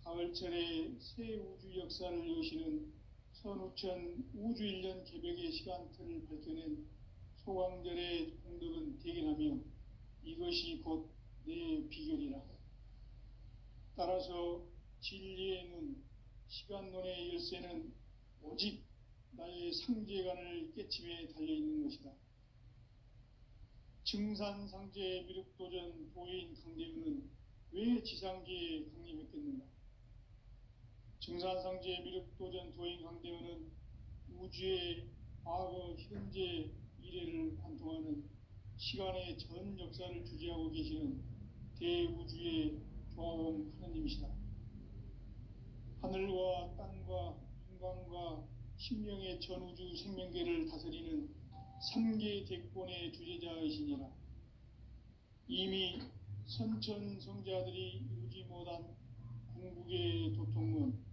가을철에 새 우주 역사를 여시는 선우천 우주일년 개벽의 시간틀을 밝혀낸 소강절의 공덕은 대견하며 이것이 곧 내 비결이라. 따라서 진리의 눈, 시간론의 열쇠는 오직 나의 상제관을 깨침에 달려있는 것이다. 증산상제 미륵도전 도인 강대우는 왜 지상계에 강림했겠는가? 증산상제 미륵도전 도인 강대우는 우주의 과거, 현재, 미래를 관통하는 시간의 전 역사를 주재하고 계시는 대우주의 조화원 하느님이시다. 하늘과 땅과 인간과 신명의 전우주 생명계를 다스리는 3계 대권의 주재자이시니라. 이미 선천성자들이 이루지 못한 궁극의 도통은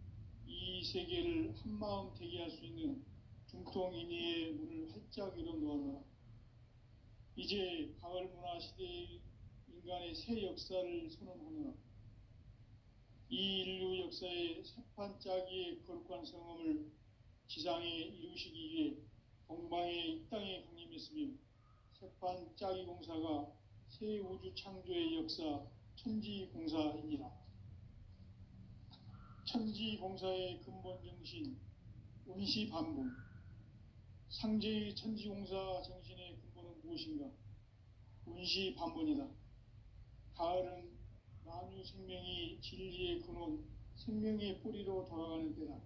이 세계를 한마음 대기할 수 있는 중통인의의 문을 활짝 열어놓았노라. 이제 가을 문화 시대의 인간의 새 역사를 선언하노라. 이 인류 역사의 새판짜기의 거룩한 성험을 지상에 이루시기 위해 동방의 이 땅에 강림했으며 새판짜기 공사가 새 우주 창조의 역사 천지공사이니라. 천지공사의 근본 정신 운시반분. 상제의 천지공사 정신의 근본은 무엇인가? 운시반분이다. 가을은 만유 생명이 진리의 근원, 생명의 뿌리로 돌아가는 때다.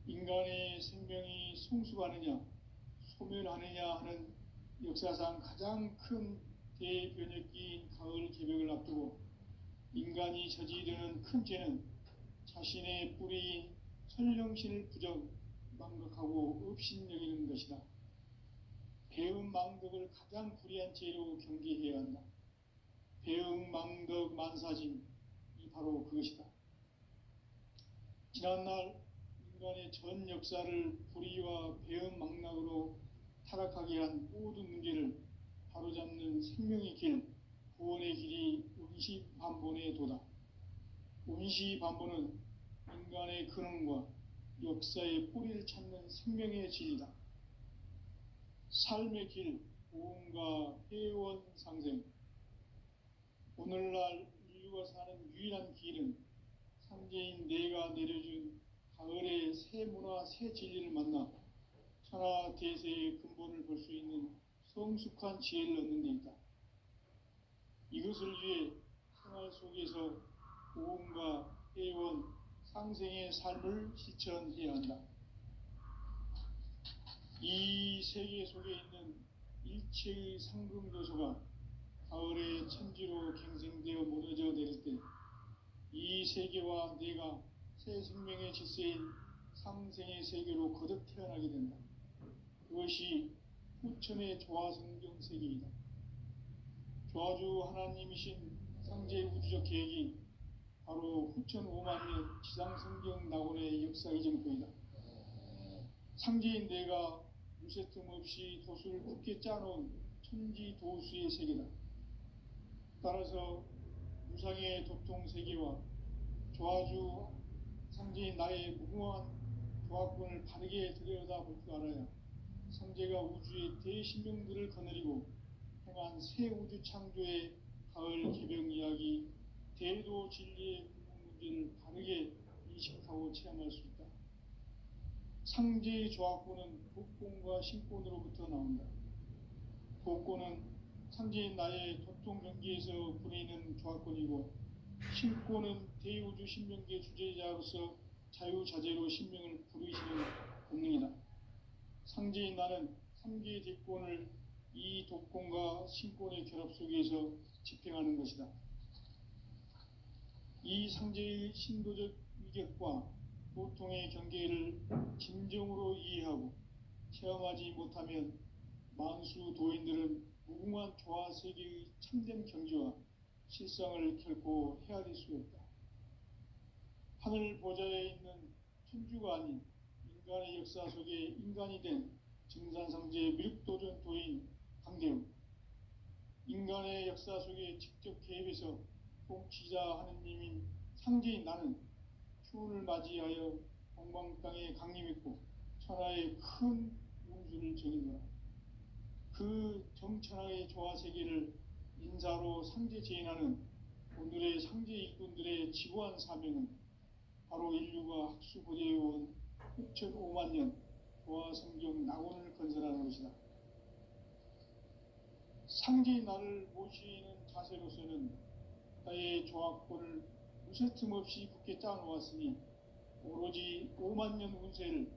인간의 생명이 성숙하느냐, 소멸하느냐 하는 역사상 가장 큰 대변혁기인 가을 개벽을 앞두고 인간이 저지르는 큰 죄는 자신의 뿌리인 설령신을 망각하고 업신여기는 것이다. 배은망덕을 가장 불의한 죄로 경계해야 한다. 배은망덕 만사짐이 바로 그것이다. 지난날 인간의 전 역사를 불의와 배은망락으로 타락하게 한 모든 문제를 바로잡는 생명의 길, 구원의 길이 운시반본의 도다. 운시반본은 인간의 근원과 역사의 뿌리를 찾는 생명의 진리다. 삶의 길, 보험과 회원 상생. 오늘날 인류가 사는 유일한 길은 상제인 내가 내려준 가을의 새 문화, 새 진리를 만나 천하 대세의 근본을 볼 수 있는 성숙한 지혜를 얻는 데 있다. 이것을 위해 생활 속에서 보험과 회원, 상생의 삶을 실천해야 한다. 이 세계 속에 있는 일체의 상금교소가 가을의 천지로 갱생되어 무너져 내릴 때 이 세계와 내가 새 생명의 질서인 상생의 세계로 거듭 태어나게 된다. 그것이 후천의 조화성경 세계이다. 조화주 하나님이신 상제 우주적 계획이 바로 후천 5만 년 지상성경 낙원의 역사 이정표이다. 상제인 내가 무쇠틈 없이 도수를 굳게 짜놓은 천지도수의 세계다. 따라서 무상의 도통 세계와 조화주 상제인 나의 무궁한 조화권을 바르게 들여다볼 줄 알아야 상제가 우주의 대신명들을 거느리고 행한 새 우주 창조의 가을 개벽 이야기, 대도 진리의 근본 문제를 바르게 인식하고 체험할 수 있다. 상제의 조화권은 독권과 신권으로부터 나온다. 독권은 상제인 나의 도통 경계에서 부리는 조화권이고, 신권은 대우주 신명계 주제자로서 자유자재로 신명을 부르시는 본능이다. 상제인 나는 3개 대권을 이 독권과 신권의 결합 속에서 집행하는 것이다. 이 상제의 신도적 위격과 도통의 경계를 진정으로 이해하고 체험하지 못하면 만수 도인들은 무궁한 조화 세계의 참된 경지와 실상을 결코 헤아릴 수 없다. 하늘 보좌에 있는 천주가 아닌 인간의 역사 속에 인간이 된 증산상제 미륵도전 도인 강대우. 인간의 역사 속에 직접 개입해서 통치자 하느님인 상제인 나는 추운을 맞이하여 동방 땅에 강림했고 천하의 큰 운수를 정인노라. 그 정천하의 조화 세계를 인사로 상제 제인하는 오늘의 상제 일꾼들의 지고한 사명은 바로 인류가 학수고대해온 6,5만 년 조화 성경 낙원을 건설하는 것이다. 상제의 나를 모시는 자세로서는 나의 조합권을 무쇠틈 없이 굳게 짜놓았으니 오로지 5만 년 운세를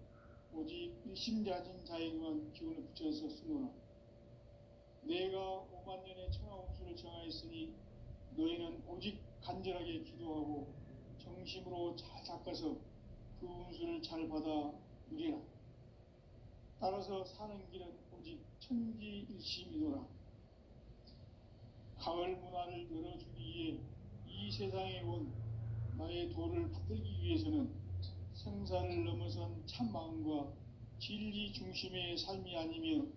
오직 일심자진 자에게만 기운을 붙여서 쓰노라. 내가 5만 년의 천하 운수를 정하였으니 너희는 오직 간절하게 기도하고 정심으로 잘 닦아서 그 운수를 잘 받아 누리라. 따라서 사는 길은 오직 천지일심이노라. 가을 문화를 열어주기 위해 이 세상에 온 나의 도를 받들기 위해서는 생사를 넘어선 참 마음과 진리 중심의 삶이 아니면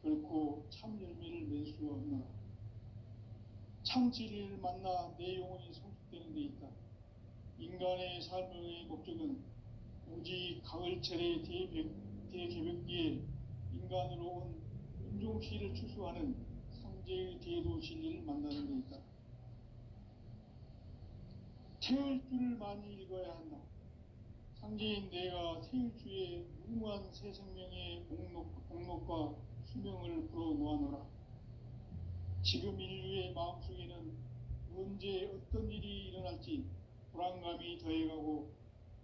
결코 참 열매를 맺을 수 없노라. 참 진리를 만나 내 영혼이 성숙되는 데 있다. 인간의 삶의 목적은 오직 가을철의 대개벽기에 인간으로 온 윤종씨를 추수하는 상제의 대도 진리를 만나는 데 있다. 태을주를 많이 읽어야 한다. 상제인 내가 태을주의 무궁한 새 생명의 목록과 수명을 불어놓아노라. 지금 인류의 마음속에는 언제 어떤 일이 일어날지 불안감이 더해가고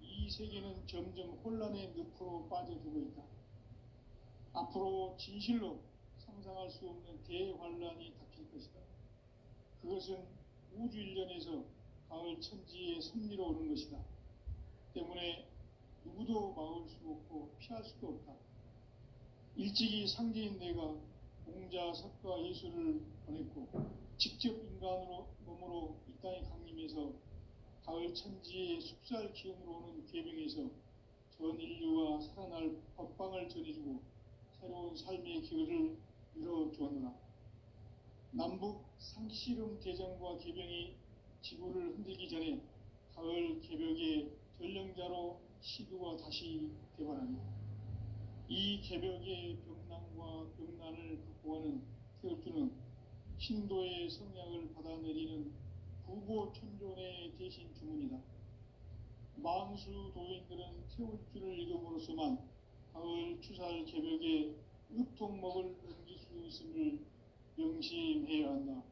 이 세계는 점점 혼란의 늪으로 빠져들고 있다. 앞으로 진실로 상상할 수 없는 대환란이 닥칠 것이다. 그것은 우주 일련에서 가을 천지의 섭리로 오는 것이다. 때문에 누구도 막을 수 없고 피할 수도 없다. 일찍이 상제인 내가 공자, 석가, 예수를 보냈고 직접 인간으로 몸으로 이 땅에 강림해서 가을 천지의 숲살 기운으로 오는 계명에서 전 인류가 살아날 법방을 전해주고 새로운 삶의 기회를 이뤄주었노라. 남북 상씨름 대전과 계병이 지구를 흔들기 전에 가을 개벽의 전령자로 시두가 다시 개발한다. 이 개벽의 병난과 병난을 극복하는 태울주는 신도의 성약을 받아내리는 부고천존의 대신 주문이다. 만수 도인들은 태울주를 읽음으로써만 가을 추살 개벽에 읍통목을 넘길 수 있음을 명심해야 한다.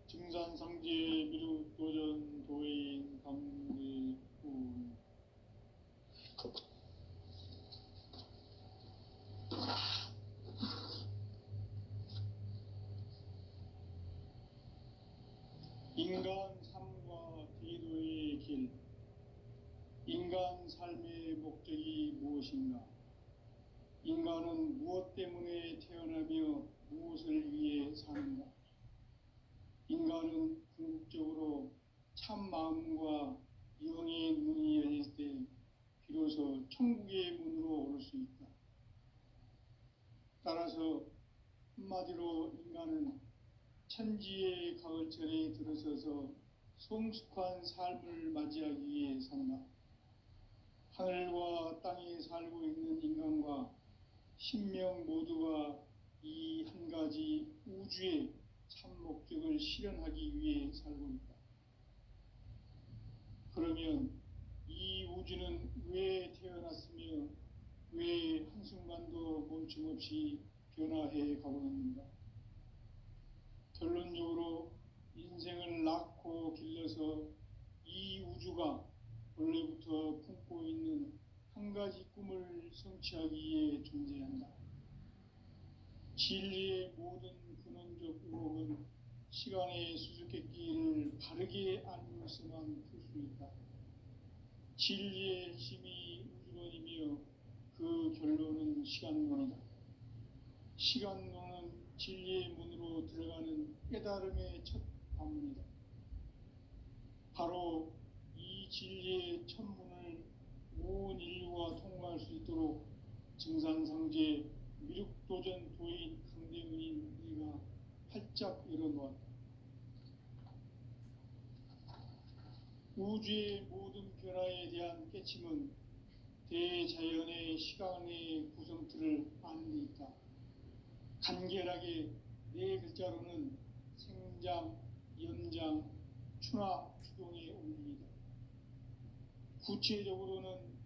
증산상제 미륵도전 도인 감리군. 인간 삶과 대도의 길. 인간 삶의 목적이 무엇인가? 인간은 무엇 때문에 태어나며 무엇을 위해 사는가? 인간은 궁극적으로 참 마음과 영의 문이 열릴 때 비로소 천국의 문으로 오를 수 있다. 따라서 한마디로 인간은 천지의 가을철에 들어서서 성숙한 삶을 맞이하기 위해 산다. 하늘과 땅에 살고 있는 인간과 신명 모두가 이 한 가지 우주의 참 목적을 실현하기 위해 살고 있다. 그러면 이 우주는 왜 태어났으며 왜 한순간도 멈춤없이 변화해 가고 있는가? 결론적으로 인생을 낳고 길러서 이 우주가 원래부터 품고 있는 한 가지 꿈을 성취하기 위해 존재한다. 진리의 모든 근원적 의혹은 시간의 수수께끼를 바르게 알면서만 풀 수 있다. 진리의 핵심이 우주론이며 그 결론은 시간론이다. 시간론은 진리의 문으로 들어가는 깨달음의 첫 관문이다. 바로 이 진리의 첫 문을 온 인류가 통과할 수 있도록 증산상제 미륵도전 도인 강대문인 네가 활짝 열어놓았다. 우주의 모든 변화에 대한 깨침은 대자연의 시간의 구성틀을 아는 데 있다. 간결하게 네 글자로는 생장, 연장, 추나 추동의 원리이다. 구체적으로는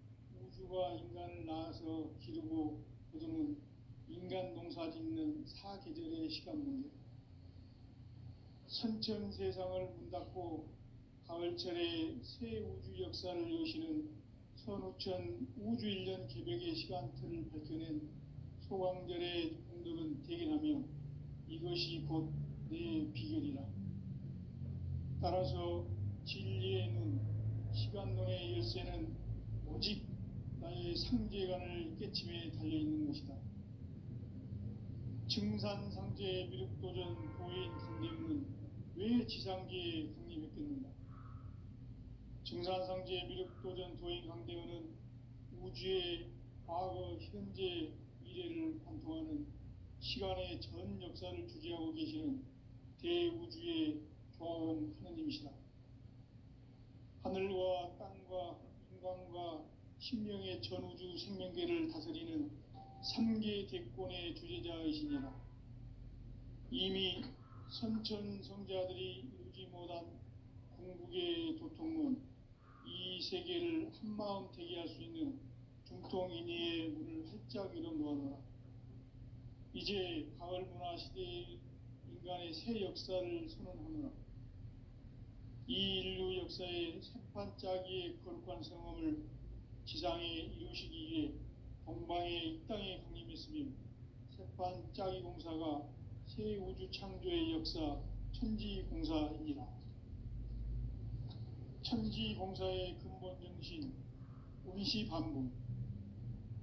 우주가 인간을 낳아서 기르고 거두는 인간 농사 짓는 사계절의 시간 문제, 선천 세상을 문 닫고 가을철에 새 우주 역사를 여시는 선우천 우주 1년 개벽의 시간틀을 밝혀낸 소광절의 공덕은 대견하며 이것이 곧 내 비결이라. 따라서 진리의 눈, 시간론의 열쇠는 오직 나의 상제관을 깨침에 달려있는 것이다. 증산상제 미륵도전 도인 강대문은 왜 지상계에 강림했겠는가? 증산상제 미륵도전 도인 강대문은 우주의 과거, 현재, 미래를 관통하는 시간의 전 역사를 주재하고 계시는 대우주의 조홍 하느님이시다. 하늘과 땅과 인간과 신명의 전우주 생명계를 다스리는 3계 대권의 주제자이시니라. 이미 선천성자들이 이루지 못한 궁극의 도통문, 이 세계를 한마음 대기할 수 있는 중통인의의 문을 활짝 열어 놓아노라. 이제 가을 문화 시대의 인간의 새 역사를 선언하노라. 이 인류 역사의 새판짜기의 거룩한 성험을 지상에 이루시기 위해 동방의 이 땅에 강림했으며 새판짜기 공사가 새 우주 창조의 역사 천지공사이니라. 천지공사의 근본 정신 운시반분.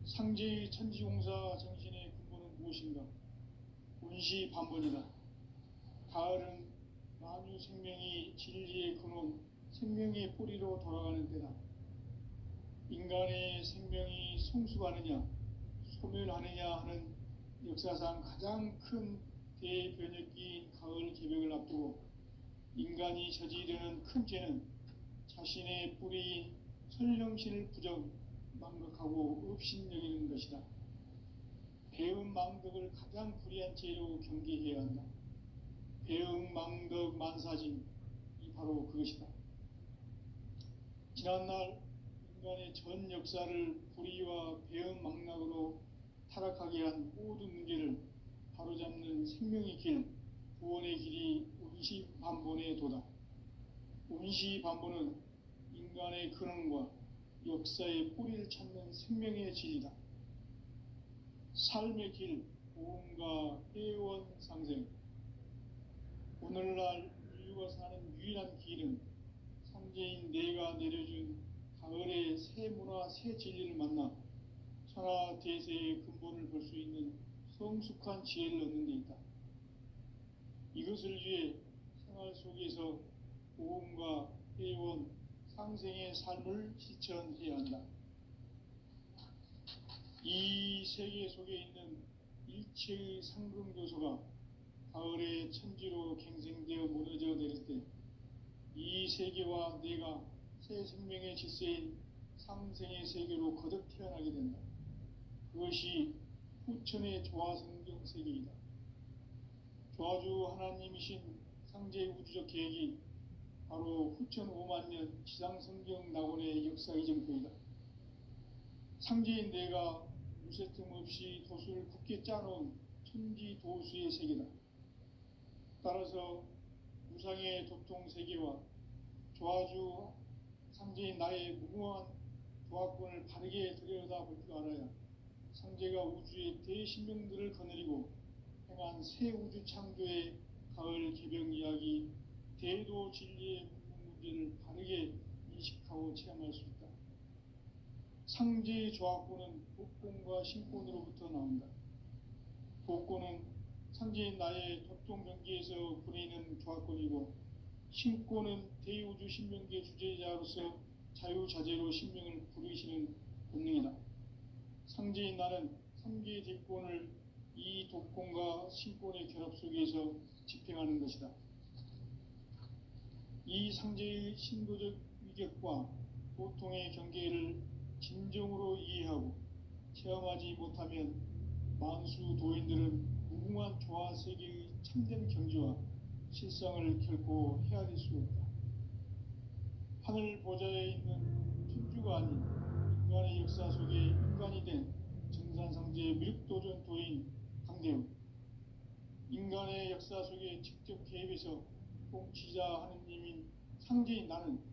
상제의 천지공사 정신의 근본은 무엇인가? 운시반분이다. 가을은 만유 생명이 진리의 근원, 생명의 뿌리로 돌아가는 때다. 인간의 생명이 성숙하느냐, 소멸하느냐 하는 역사상 가장 큰 대변혁기인 가을 개벽을 앞두고 인간이 저지르는 큰 죄는 자신의 뿌리인 설령신을 부정, 망각하고 업신여기는 것이다. 배음 망덕을 가장 불의한 죄로 경계해야 한다. 배음 망덕 만사진, 이 바로 그것이다. 지난날 인간의 전 역사를 불의와 배음 망락으로 타락하게 한 모든 문제를 바로잡는 생명의 길, 구원의 길이 운시반본의 도다. 운시반본은 인간의 근원과 역사의 뿌리를 찾는 생명의 진리다. 삶의 길, 보험과 회원 상생. 오늘날 인류가 사는 유일한 길은 상제인 내가 내려준 가을의 새 문화, 새 진리를 만나 천하 대세의 근본을 볼 수 있는 성숙한 지혜를 얻는 데 있다. 이것을 위해 생활 속에서 보험과 회원, 상생의 삶을 실천해야 한다. 이 세계 속에 있는 일체의 상금교소가 가을의 천지로 갱생되어 무너져 내릴 때 이 세계와 내가 새 생명의 질서인 상생의 세계로 거듭 태어나게 된다. 그것이 후천의 조화성경 세계이다. 조화주 하나님이신 상제의 우주적 계획이 바로 후천 5만 년 지상성경 낙원의 역사 이정표이다. 상제인 내가 무쇠틈 없이 도수를 굳게 짜놓은 천지 도수의 세계다. 따라서 무상의 도통 세계와 조화주 상제인 나의 무궁한 조화권을 바르게 들여다볼 줄 알아야 상제가 우주의 대신명들을 거느리고 행한 새 우주 창조의 가을 개벽 이야기, 대도 진리의 문제를 바르게 인식하고 체험할 수 있다. 상제의 조화권은 복권과 신권으로부터 나온다. 복권은 상제인 나의 도통 경계에서 부리는 조화권이고, 신권은 대우주 신명계 주제자로서 자유자재로 신명을 부르시는 본능이다. 상제인 나는 3계 대권을 이 독권과 신권의 결합 속에서 집행하는 것이다. 이 상제의 신도적 희격과 고통의 경계를 진정으로 이해하고 체험하지 못하면 만수 도인들은 무궁한 조화 세계의 참된 경지와 실상을 결코 헤아릴 수 없다. 하늘 보좌에 있는 천주가 아닌 인간의 역사 속에 인간이 된 정산상제 미륵도전 도인 강대우, 인간의 역사 속에 직접 개입해서 통치자 하느님인 상제인 나는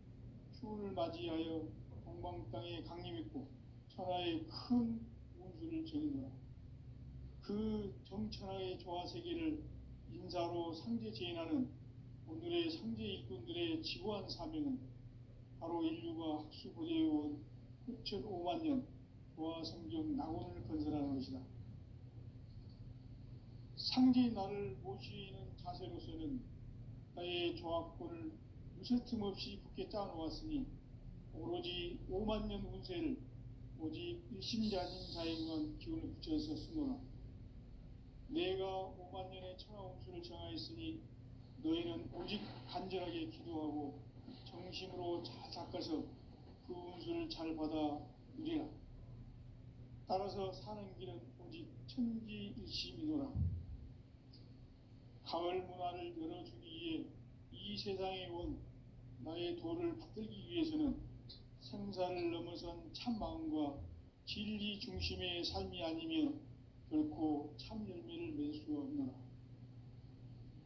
추운을 맞이하여 동방 땅에 강림했고 천하의 큰 운수를 전이노라. 그 정천하의 조화 세계를 인사로 상제 제인하는 오늘의 상제 일꾼들의 지고한 사명은 바로 인류가 학수고대해온 6,500만 년 조화 성경 낙원을 건설하는 것이다. 상제인 나를 모시는 자세로서는 나의 조합권을 무쇠틈 없이 굳게 짜놓았으니 오로지 5만 년 운세를 오직 일심자진 자에게만 기운을 붙여서 쓰노라. 내가 5만 년의 천하 운수를 정하였으니 너희는 오직 간절하게 기도하고 정심으로 잘 닦아서 그 운수를 잘 받아 누리라. 따라서 사는 길은 오직 천지일심이노라. 가을 문화를 열어주기 위해 이 세상에 온 나의 도를 받들기 위해서는 생사를 넘어선 참 마음과 진리 중심의 삶이 아니면 결코 참 열매를 맺을 수 없노라.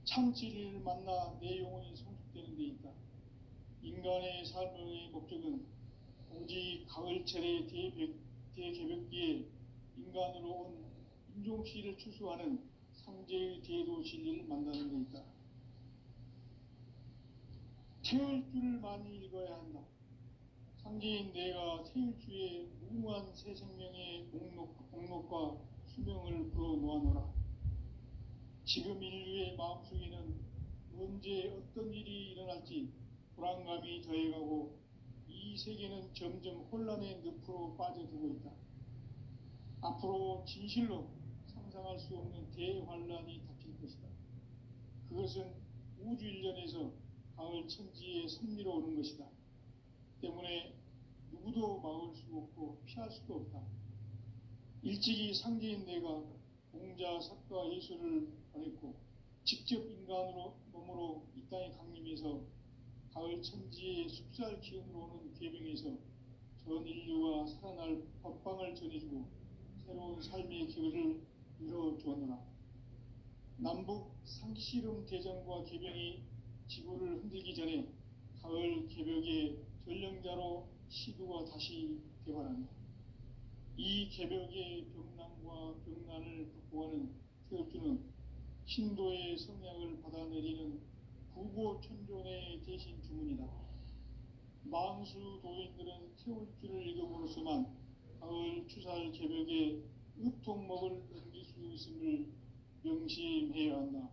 참 진리를 만나 내 영혼이 성숙되는 데 있다. 인간의 삶의 목적은 오직 가을철의 대개벽기에 인간으로 온 인종시를 추수하는 상제의 대도 진리를 만나는 데 있다. 태일주를 많이 읽어야 한다. 상제인 내가 태일주의 무궁한 새 생명의 목록과 수명을 불어놓아노라. 지금 인류의 마음속에는 언제 어떤 일이 일어날지 불안감이 더해가고 이 세계는 점점 혼란의 늪으로 빠져들고 있다. 앞으로 진실로 상상할 수 없는 대환란이 닥칠 것이다. 그것은 우주 일련에서 가을 천지의 섭리로 오는 것이다. 때문에 누구도 막을 수 없고 피할 수도 없다. 일찍이 상제인 내가 공자, 석가, 예수를 보냈고 직접 인간으로 몸으로 이 땅에 강림해서 가을 천지의 숲살 기운으로 오는 괴병에서 전 인류가 살아날 법방을 전해주고 새로운 삶의 기회를 이뤄주었노라. 남북 상씨름 대전과 개병이 지구를 흔들기 전에 가을 개벽의 전령자로 시두가 다시 개발한다. 이 개벽의 병난과 병난을 극복하는 태엽주는 신도의 성향을 받아내리는 부고천존의 대신 주문이다. 만수 도인들은 태울주를 읽어보로서만 가을 추살 개벽에 의통목을 넘길 수 있음을 명심해야 한다.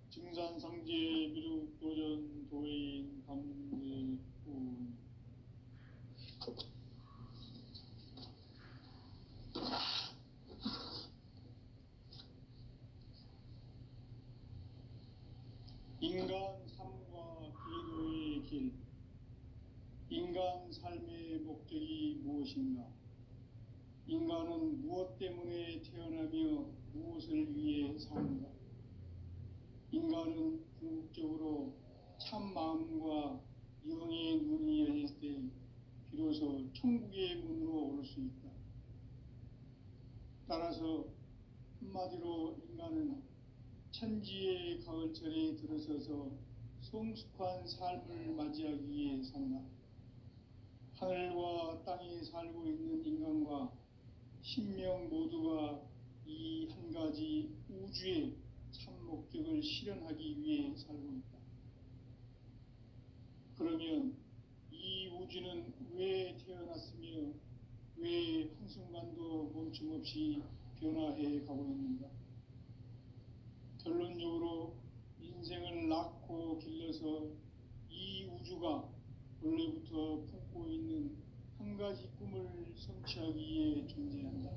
증산상제 미륵도전 도인 감대군. 인간 삶과 기도의 길. 인간 삶의 목적이 무엇인가? 인간은 무엇 때문에 태어나며 무엇을 위해 사는가? 인간은 궁극적으로 참 마음과 영의 눈이 열릴 때 비로소 천국의 문으로 오를 수 있다. 따라서 한마디로 인간은 천지의 가을철에 들어서서 성숙한 삶을 맞이하기 위해 산다. 하늘과 땅에 살고 있는 인간과 신명 모두가 이 한 가지 우주의 참 목적을 실현하기 위해 살고 있다. 그러면 이 우주는 왜 태어났으며 왜 한순간도 멈춤없이 변화해 가고 있는가? 결론적으로 인생을 낳고 길러서 이 우주가 원래부터 품고 있는 한 가지 꿈을 성취하기 위해 존재한다.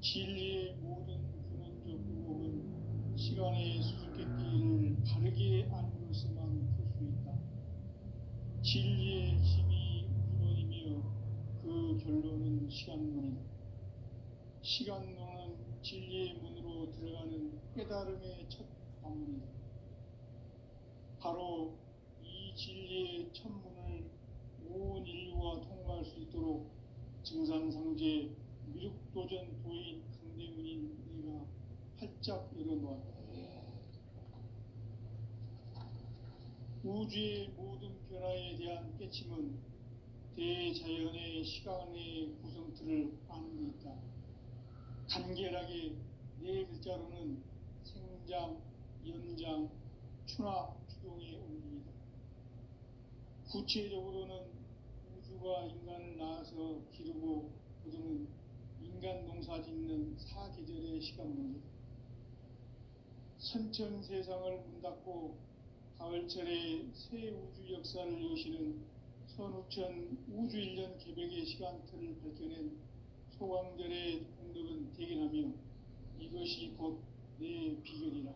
진리의 모든 근원적 의혹은 시간의 수수께끼를 바르게 알고서만 풀 수 있다. 진리의 핵심이 우주론이며 그 결론은 시간론이다. 시간론은 진리의 문으로 들어가는 깨달음의 첫 방문이다. 바로 이 진리의 첫 문을 온 인류가 통과할 수 있도록 증산상제 미륵도전 도인 강대문인 네가 활짝 열어놓았다. 우주의 모든 변화에 대한 깨침은 대자연의 시간의 구성틀을 아는 데 있다. 간결하게 네 글자로는 생장, 연장, 추나 추동의 원리이다. 구체적으로는 우주가 인간을 낳아서 기르고 거두는 인간 농사 짓는 사계절의 시간문이다. 선천 세상을 문 닫고 가을철에 새 우주 역사를 여시는 선우천 우주 1년 개벽의 시간틀을 밝혀낸 소광절의 공덕은 대견하며 이것이 곧 내 비결이라.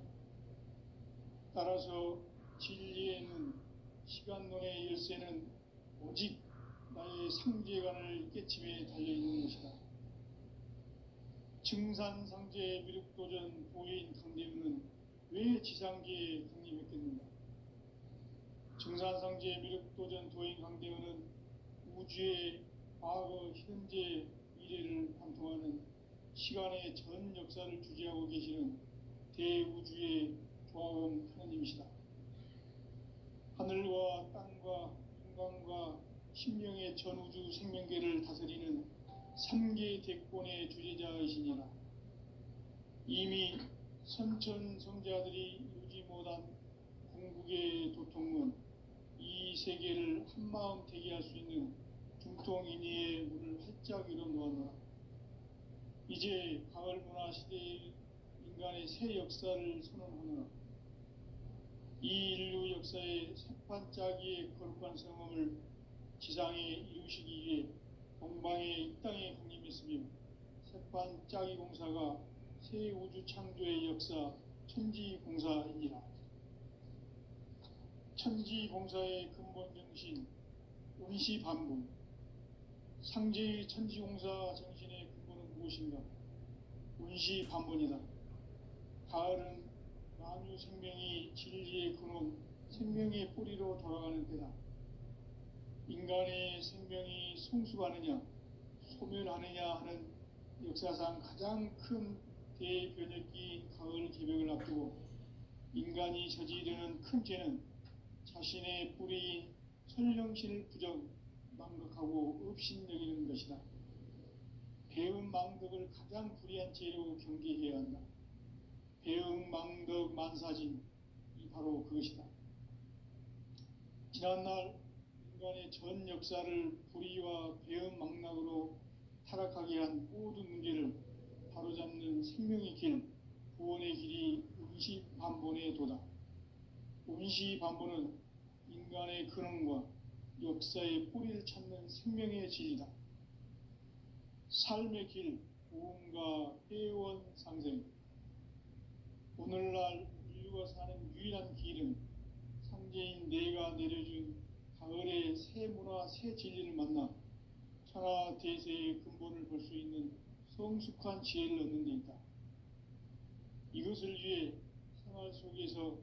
따라서 진리에는 시간론의 열쇠는 오직 나의 상제관을 깨침에 달려있는 것이다. 증산상제 미륵도전 도인 강대문은 왜 지상계에 강림했겠는가? 증산상제 미륵도전 도인 강대문은 우주의 과거, 현재, 미래를 관통하는 시간의 전 역사를 주재하고 계시는 대우주의 조화원 하느님이시다. 하늘과 땅과 인간과 신명의 전우주 생명계를 다스리는 3개 대권의 주재자이시니라. 이미 선천 성자들이 이루지 못한 궁극의 도통문, 이 세계를 한마음 되게 할 수 있는 중통인의의 문을 활짝 열어놓았노라. 이제 가을 문화 시대의 인간의 새 역사를 선언하노라. 이 인류 역사의 새판짜기의 거룩한 성험을 지상에 이루시기 위해 동방의 이 땅에 강림했으며 새판짜기 공사가 새 우주 창조의 역사 천지공사이니라. 천지공사의 근본 정신 운시반분. 상제의 천지공사 정신의 근본은 무엇인가? 운시반분이다. 가을은 만유 생명이 진리의 근원, 생명의 뿌리로 돌아가는 때다. 인간의 생명이 성숙하느냐, 소멸하느냐 하는 역사상 가장 큰 대변혁기인 가을 개벽을 앞두고 인간이 저지르는 큰 죄는 자신의 뿌리인 설령신을 부정, 망각하고 업신여기는 것이다. 배음 망덕을 가장 불의한 죄로 경계해야 한다. 배음 망덕 만사진, 이 바로 그것이다. 지난날 인간의 전 역사를 불의와 배음 망락으로 타락하게 한 모든 문제를 바로잡는 생명의 길, 구원의 길이 운시반본의 도다. 운시반본은 인간의 근원과 역사의 뿌리를 찾는 생명의 진리다. 삶의 길, 고음과 회원 상생. 오늘날 인류가 사는 유일한 길은 상제인 내가 내려준 가을의 새 문화, 새 진리를 만나 천하대세의 근본을 볼 수 있는 성숙한 지혜를 얻는 데 있다. 이것을 위해 생활 속에서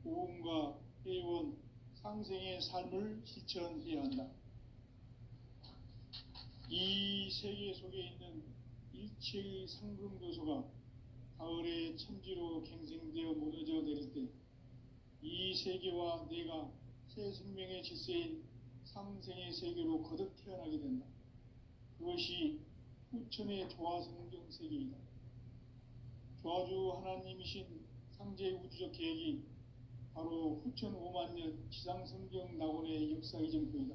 고음과 회원, 상생의 삶을 실천해야 한다. 이 세계 속에 있는 일체의 상금도소가 가을의 천지로 갱생되어 무너져 내릴 때 이 세계와 내가 새 생명의 질서인 상생의 세계로 거듭 태어나게 된다. 그것이 후천의 조화성경 세계이다. 조화주 하나님이신 상제 우주적 계획이 바로 후천 5만년 지상성경 낙원의 역사 이전표이다.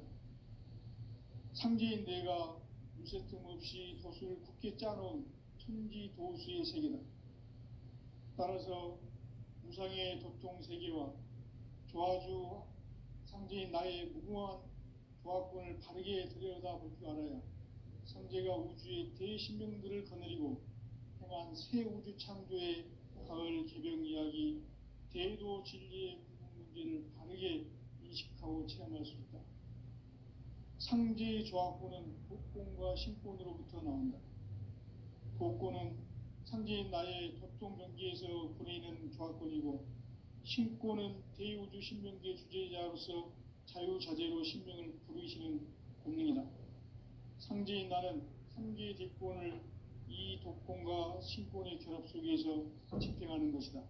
상제인 내가 물새틈 없이 도수를 굳게 짜놓은 천지도수의 세계다. 따라서 무상의 도통세계와 조화주 상제인 나의 무궁한 조화권을 바르게 들여다볼 줄 알아야 상제가 우주의 대신명들을 거느리고 행한 새 우주 창조의 가을 개벽 이야기, 대도 진리의 궁극 문제를 바르게 인식하고 체험할 수 있다. 상제의 조합권은 복권과 신권으로부터 나온다. 복권은 상제인 나의 토종 경기에서 부리는 조합권이고, 신권은 대우주 신명기의 주제자로서 자유자재로 신명을 부르시는 권능이다. 상제인 나는 3개의 대권을 이 독권과 신권의 결합 속에서 집행하는 것이다.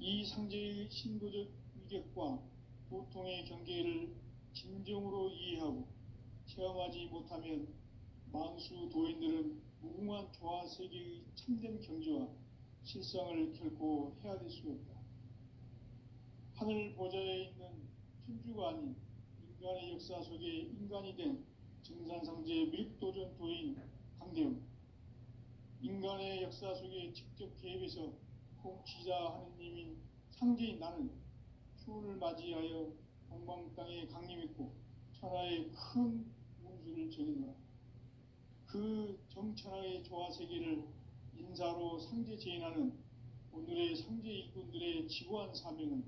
이 상제의 신도적 위격과 보통의 경계를 진정으로 이해하고 체험하지 못하면 만수 도인들은 무궁한 조화 세계의 참된 경지와 실상을 결코 헤아릴 수 없다. 하늘 보좌에 있는 천주가 아닌 인간의 역사 속에 인간이 된 정산상제 미륵도전 도인 강대웅, 인간의 역사 속에 직접 개입해서 통치자 하느님인 상제인 나는 추운을 맞이하여 동방 땅에 강림했고 천하의 큰 운수를 정해노라. 그 정천하의 조화세계를 인사로 상제 제인하는 오늘의 상제 일꾼들의 지구한 사명은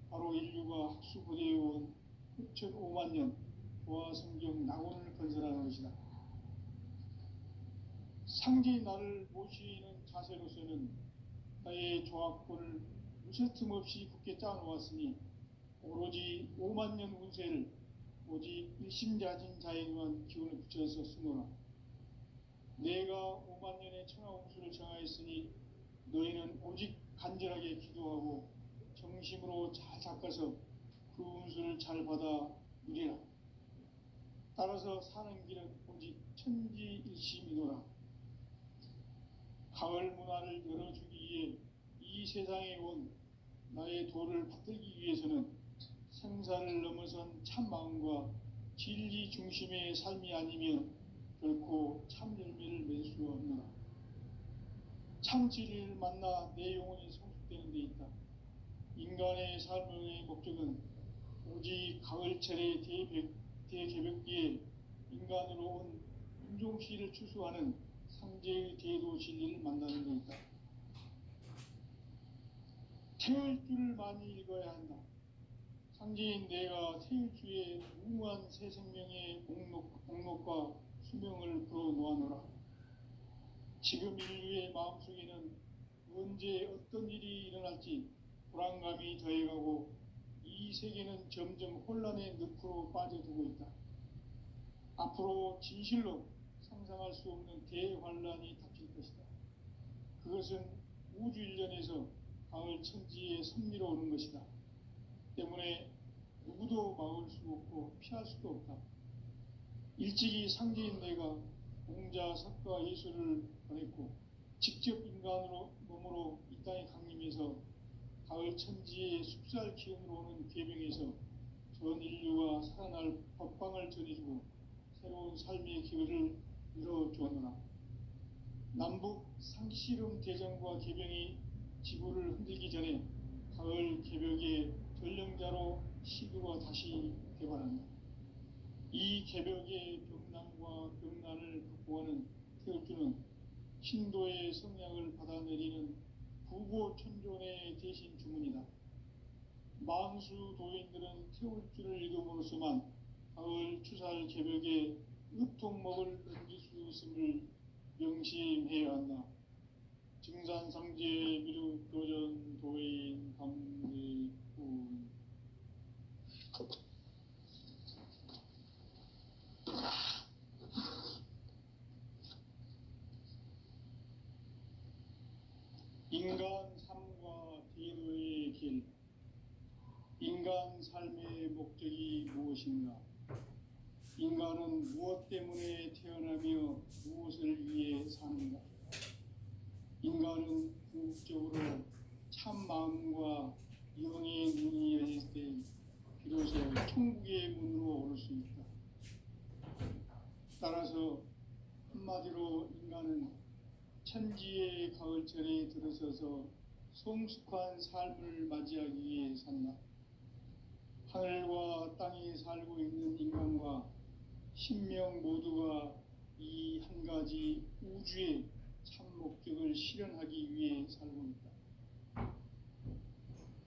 바로 인류가 학수고대해온 6,500만 년 조화성경 낙원을 건설하는 것이다. 상제인 나를 모시는 자세로서는 나의 조합권을 무쇠틈 없이 굳게 짜놓았으니 오로지 5만 년 운세를 오직 일심자진 자에게만 기운을 붙여서 쓰노라. 내가 5만 년의 천하 운수를 정하였으니 너희는 오직 간절하게 기도하고 정심으로 잘 닦아서 그 운수를 잘 받아 누리라. 따라서 사는 길은 오직 천지일심이노라. 가을 문화를 열어주기 위해 이 세상에 온 나의 도를 받들기 위해서는 생사를 넘어선 참 마음과 진리 중심의 삶이 아니면 결코 참 열매를 맺을 수 없노라. 참 진리를 만나 내 영혼이 성숙되는 데 있다. 인간의 삶의 목적은 오직 가을철의 대개벽기에 인간으로 온 인종시를 추수하는 상제의 대도 진리를 만나는 데 있다. 태을 줄을 많이 읽어야 한다. 상제인 내가 태을 주의 무궁한 새 생명의 목록과 수명을 풀어놓아노라. 지금 인류의 마음속에는 언제 어떤 일이 일어날지 불안감이 더해가고 이 세계는 점점 혼란의 늪으로 빠져들고 있다. 앞으로 진실로 상상할 수 없는 대환란이 닥칠 것이다. 그것은 우주 일련에서 가을 천지에 섭리로 오는 것이다. 때문에 누구도 막을 수 없고 피할 수도 없다. 일찍이 상제인 내가 공자, 석가, 예수를 보냈고 직접 인간으로 몸으로 이 땅에 강림해서 가을 천지의 숲살 기운으로 오는 계명에서 전 인류가 살아날 법방을 전해주고 새로운 삶의 기회를 이뤄주었노라. 남북 상씨름 대전과 계병이 지구를 흔들기 전에 가을 개벽의 전령자로 시구가 다시 개발한다. 이 개벽의 벽난과 벽난을 극복하는 태울주는 신도의 성향을 받아내리는 부고천존의 대신 주문이다. 만수 도인들은 태울주를 읽음으로써만 가을 추살 개벽에 으통먹을 넘길 수 있음을 명심해야 한다. 증산상제 미륵도전 도인 강대훈. 인간 삶과 대도의 길. 인간 삶의 목적이 무엇인가? 인간은 무엇 때문에 태어나며 무엇을 위해 사는가? 인간은 궁극적으로 참 마음과 영의 문이 열릴 때 비로소 천국의 문으로 오를 수 있다. 따라서 한마디로 인간은 천지의 가을철에 들어서서 성숙한 삶을 맞이하기 위해 산다. 하늘과 땅에 살고 있는 인간과 신명 모두가 이 한 가지 우주의 참 목적을 실현하기 위해 살고 있다.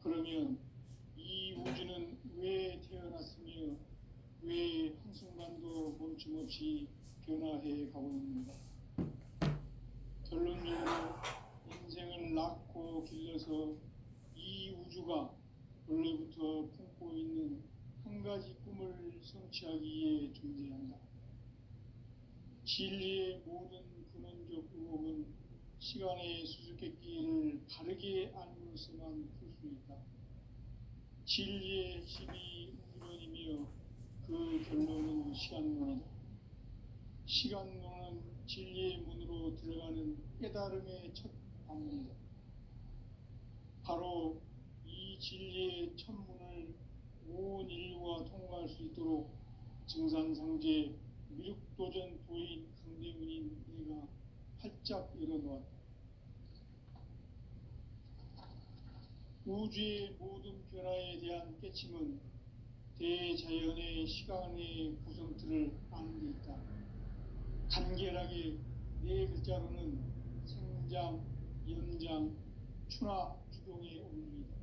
그러면 이 우주는 왜 태어났으며 왜 한순간도 멈춤없이 변화해 가고 있는가. 결론적으로 인생을 낳고 길러서 이 우주가 원래부터 품고 있는 한 가지 꿈을 성취하기 위해 존재한다. 진리의 모든 근원적 의혹은 시간의 수수께끼를 바르게 알므로서만 풀 수 있다. 진리의 핵심이 우주론이며 그 결론은 시간론이다. 시간론은 진리의 문으로 들어가는 깨달음의 첫 방문이다. 바로 이 진리의 첫 문을 온 인류가 통과할 수 있도록 증산상제 미륵도전 도인 강대문인 내가 활짝 열어놓았다. 우주의 모든 변화에 대한 깨침은 대자연의 시간의 구성틀을 아는 데 있다. 간결하게 네 글자로는 생장, 연장, 추나 주동의 원리이다.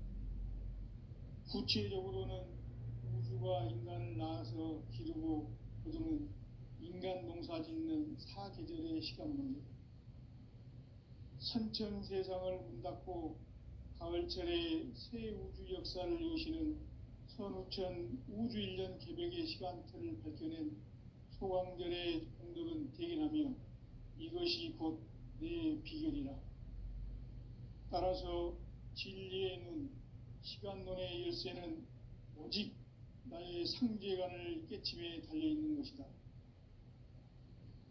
구체적으로는 우주가 인간을 낳아서 기르고 거두는 인간 농사 짓는 사계절의 시간 문제다. 선천 세상을 문 닫고 가을철에 새 우주 역사를 여시는 선우천 우주 1년 개벽의 시간틀을 밝혀낸 소강절의 공덕은 대견하며 이것이 곧 내 비결이라. 따라서 진리의 눈, 시간론의 열쇠는 오직 나의 상제관을 깨침에 달려있는 것이다.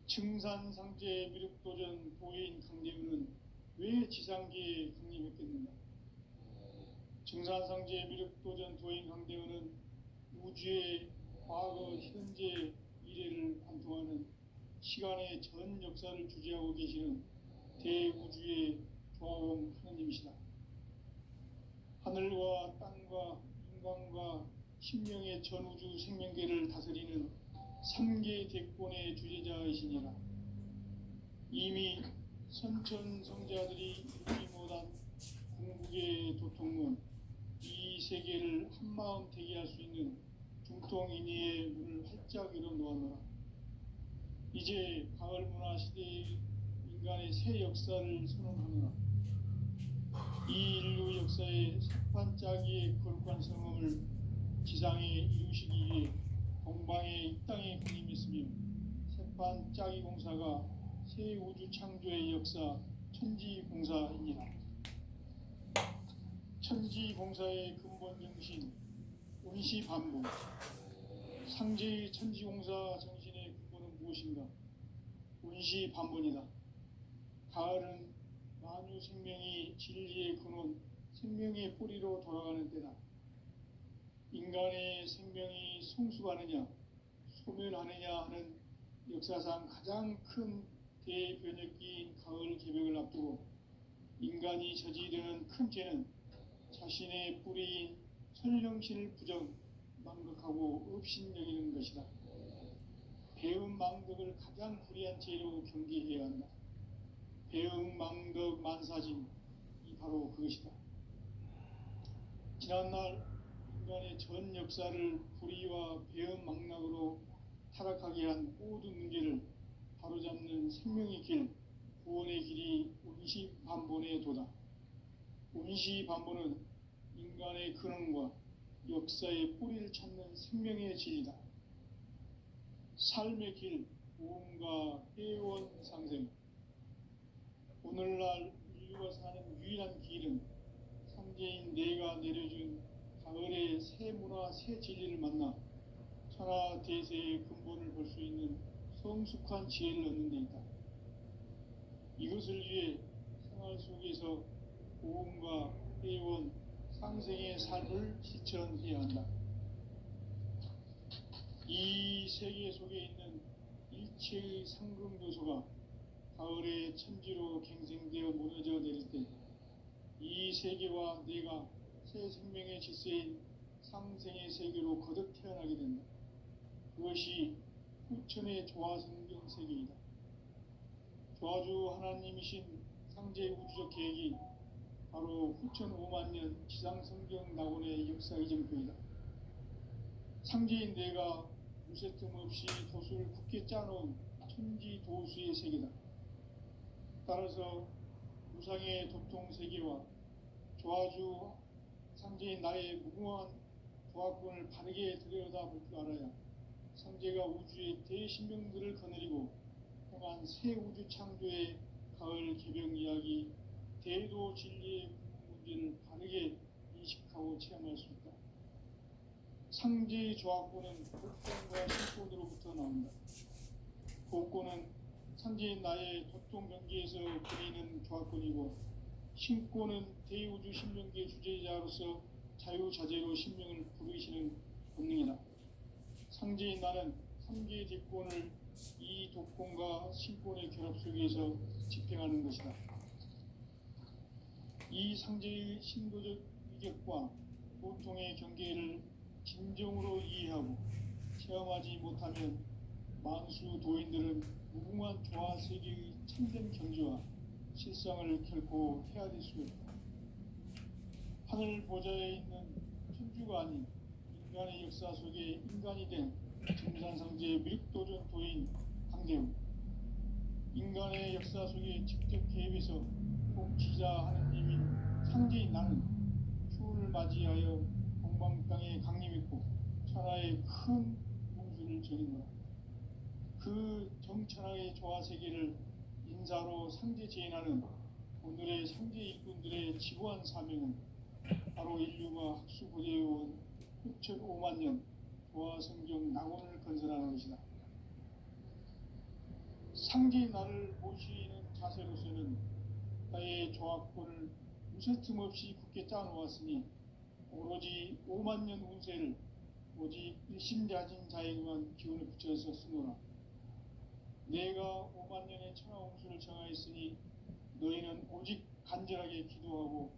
증산상제 미륵도전 도인 강대우는 왜 지상계에 강림했겠는가? 증산상제 미륵도전 도인 강대우는 우주의 과거, 현재, 미래를 관통하는 시간의 전 역사를 주재하고 계시는 대우주의 조화원 하나님이시다. 하늘과 땅과 인간과 신명의 전우주 생명계를 다스리는 3개 대권의 주제자이시니라. 이미 선천성자들이 이루지 못한 궁극의 도통문, 이 세계를 한마음 되게 할 수 있는 중통인의의 문을 활짝 열어놓았노라. 이제 가을 문화 시대의 인간의 새 역사를 선언하노라. 이 인류 역사의 색반짜기의 거룩한 성험을 지상에 이루시기 위해 동방의 이 땅에 강림했으며 색반짜기 공사가 새 우주 창조의 역사 천지공사입니다. 천지공사의 근본 정신 운시반복. 상제의 천지공사 정신의 근본은 무엇인가? 운시반본이다. 가을은 만유 생명이 진리의 근원, 생명의 뿌리로 돌아가는 때다. 인간의 생명이 성숙하느냐, 소멸하느냐 하는 역사상 가장 큰 대변혁기인 가을 개벽을 앞두고 인간이 저지르는 큰 죄는 자신의 뿌리인 설령신을 부정, 망극하고 업신여기는 것이다. 배음 망덕을 가장 불의한 죄로 경계해야 한다. 배음 망덕 만사짐이 바로 그것이다. 지난날 인간의 전 역사를 불의와 배음 망락으로 타락하게 한 모든 문제를 바로잡는 생명의 길, 구원의 길이 운시반본의 도다. 운시반본은 인간의 근원과 역사의 뿌리를 찾는 생명의 진리다. 삶의 길, 보험과 회원 상생. 오늘날 인류가 사는 유일한 길은 상제인 내가 내려준 가을의 새 문화, 새 진리를 만나 천하 대세의 근본을 볼 수 있는 성숙한 지혜를 얻는 데 있다. 이것을 위해 생활 속에서 보험과 회원, 상생의 삶을 실천해야 한다. 이 세계 속에 있는 일체의 상금 요소가 가을의 천지로 갱생되어 무너져 내릴 때 이 세계와 내가 새 생명의 질서인 상생의 세계로 거듭 태어나게 된다. 그것이 후천의 조화성경 세계이다. 조화주 하나님이신 상제 우주적 계획이 바로 후천 5만 년 지상성경 낙원의 역사 이정표이다. 상제인 내가 무쇠틈 없이 도수를 굳게 짜놓은 천지 도수의 세계다. 따라서 우상의 도통 세계와 조화주 상제인 나의 무궁한 조합권을 바르게 들여다볼 줄 알아야 상제가 우주의 대신명들을 거느리고 행한 새 우주 창조의 가을 개병 이야기, 대도 진리의 문제를 바르게 인식하고 체험할 수 있다. 상제의 조합권은 복권과 신권으로부터 나온다. 복권은 상제인 나의 도통 경계에서 그리는 조합권이고, 신권은 대우주 신명계 주제자로서 자유자재로 신명을 부르시는 본능이다. 상제인 나는 3개의 대권을 이 독권과 신권의 결합 속에서 집행하는 것이다. 이 상제의 신도적 위격과 보통의 경계를 진정으로 이해하고 체험하지 못하면 만수 도인들은 무궁한 조화 세계의 참된 경지와 실상을 결코 헤아릴 수 없다. 하늘 보좌에 있는 천주가 아닌 인간의 역사 속에 인간이 된 증산상제의 밀도전 도인 강대우, 인간의 역사 속에 직접 개입해서 통치자 하느님인 상제인 나는 추운을 맞이하여 동방 땅에 강림했고 천하의 큰 공수를 전인노라. 그 정천하의 조화 세계를 인사로 상제 제인하는 오늘의 상제 일꾼들의 지구한 사명은 바로 인류가 학수고대해온 6,5만 년 조화 성경 낙원을 건설하는 것이다. 상제의 나를 모시는 자세로서는 나의 조합권을 무쇠틈 없이 굳게 짜놓았으니 오로지 5만 년 운세를 오직 일심자진 자에게만 기운을 붙여서 쓰노라. 내가 5만 년의 천하홍수를 정하였으니 너희는 오직 간절하게 기도하고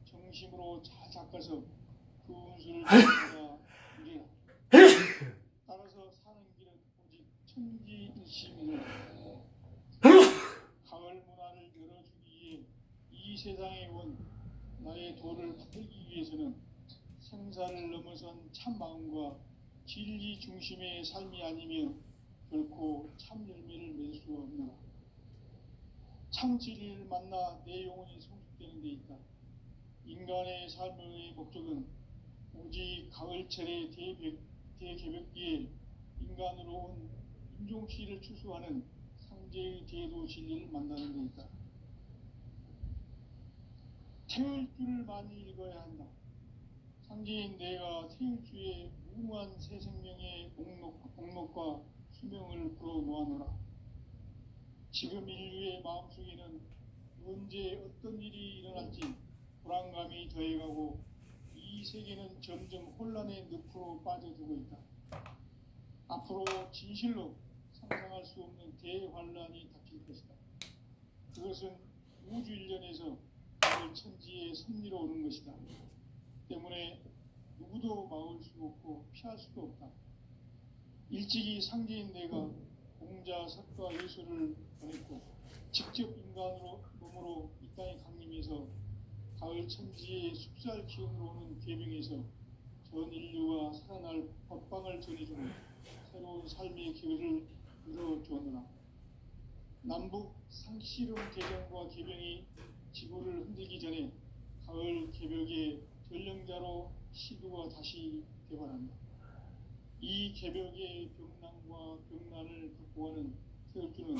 정심으로 잘 닦아서 그 운수를 정하라 이래라. 따라서 사는 길은 오직 천지일심이라. 가을 문화를 열어주기 위해 이 세상에 온 나의 도를 받들기 위해서는 생사를 넘어선 참 마음과 진리 중심의 삶이 아니면 결코 참 열매를 맺을 수 없노라. 참 진리를 만나 내 영혼이 성숙되는 데 있다. 인간의 삶의 목적은 오직 가을철의 대개벽기에 인간으로 온 인종시를 추수하는 상제의 대도 진리를 만나는 데 있다. 태울 줄을 많이 읽어야 한다. 상제인 내가 태울 주의 무궁한 새 생명의 목록과 수명을 불어 놓아노라. 지금 인류의 마음속에는 언제 어떤 일이 일어날지 불안감이 더해가고 이 세계는 점점 혼란의 늪으로 빠져들고 있다. 앞으로 진실로 상상할 수 없는 대환란이 닥칠 것이다. 그것은 우주 일련에서 가을 천지의 섭리로 오는 것이다. 때문에 누구도 막을 수 없고 피할 수도 없다. 일찍이 상제인 내가 공자, 석가, 예수를 보냈고 직접 인간으로 몸으로 이 땅에 강림해서 가을 천지의 숲살 기운으로 오는 계명에서 전 인류가 살아날 법방을 전해주고 새로운 삶의 기회를 열어주었노라. 남북 상씨름 대전과 계병이 지구를 흔들기 전에 가을 개벽의 전령자로 시두가 다시 개발한다. 이 개벽의 병난과 병난을 극복하는 태울주는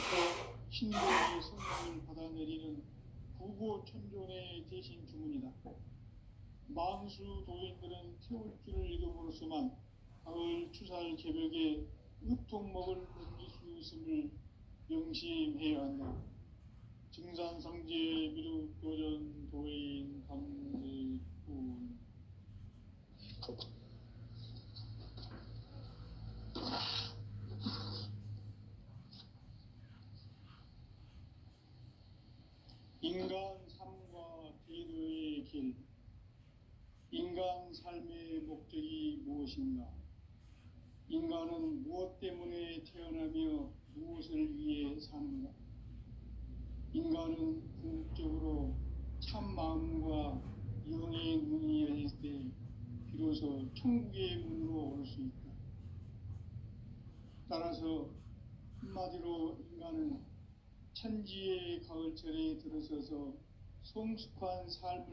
신도의 성령을 받아내리는 구고천존의 대신 주문이다. 만수 도인들은 태울주를 읽음으로써만 가을 추살 개벽의 으통먹을 넘길 수 있음을 명심해야 한다. 증산상제 미륵도전 도인 감리꾼. 인간 삶과 대도의 길. 인간 삶의 목적이 무엇인가? 인간은 무엇 때문에 태어나며 무엇을 위해 사는가? 인간은 궁극적으로 참 마음과 영의 문이 열릴 때 비로소 천국의 문으로 올 수 있다. 따라서 한마디로 인간은 천지의 가을철에 들어서서 성숙한 삶을